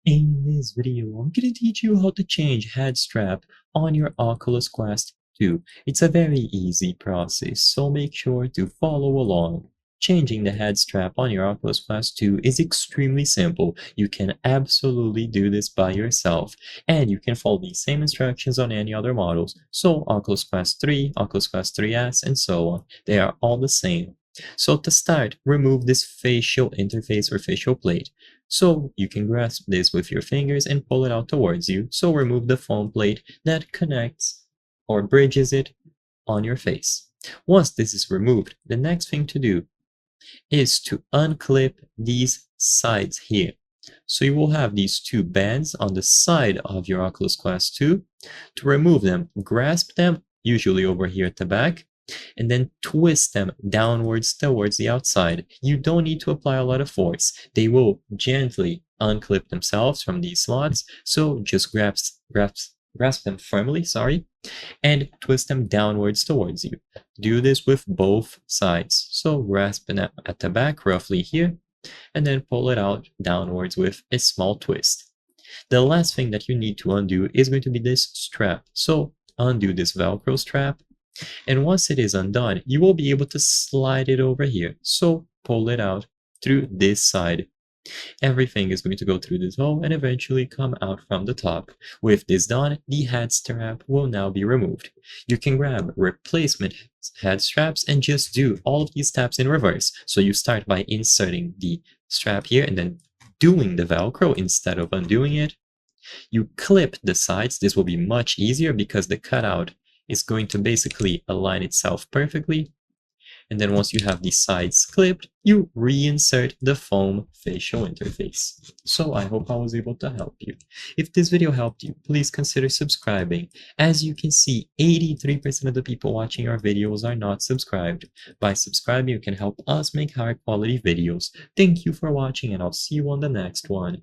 In this video, I'm going to teach you how to change head strap on your Oculus Quest 2. It's a very easy process, so make sure to follow along. Changing the head strap on your Oculus Quest 2 is extremely simple. You can absolutely do this by yourself, and you can follow the same instructions on any other models. So Oculus Quest 3, Oculus Quest 3S, and so on. They are all the same. So to start, remove this facial interface or facial plate. So you can grasp this with your fingers and pull it out towards you. So remove the foam plate that connects or bridges it on your face. Once this is removed, the next thing to do is to unclip these sides here. So you will have these two bands on the side of your Oculus Quest 2. To remove them, grasp them, usually over here at the back, and then twist them downwards towards the outside. You don't need to apply a lot of force. They will gently unclip themselves from these slots, so just grasp them firmly, and twist them downwards towards you. Do this with both sides. So grasp it at the back, roughly here, and then pull it out downwards with a small twist. The last thing that you need to undo is going to be this strap. So undo this Velcro strap, and once it is undone, you will be able to slide it over here. So pull it out through this side. Everything is going to go through this hole and eventually come out from the top. With this done, the head strap will now be removed. You can grab replacement head straps and just do all of these steps in reverse. So you start by inserting the strap here and then doing the Velcro instead of undoing it. You clip the sides. This will be much easier because the cutout is going to basically align itself perfectly. And then once you have the sides clipped, you reinsert the foam facial interface. So I hope I was able to help you. If this video helped you, please consider subscribing. As you can see, 83% of the people watching our videos are not subscribed. By subscribing, you can help us make higher quality videos. Thank you for watching, and I'll see you on the next one.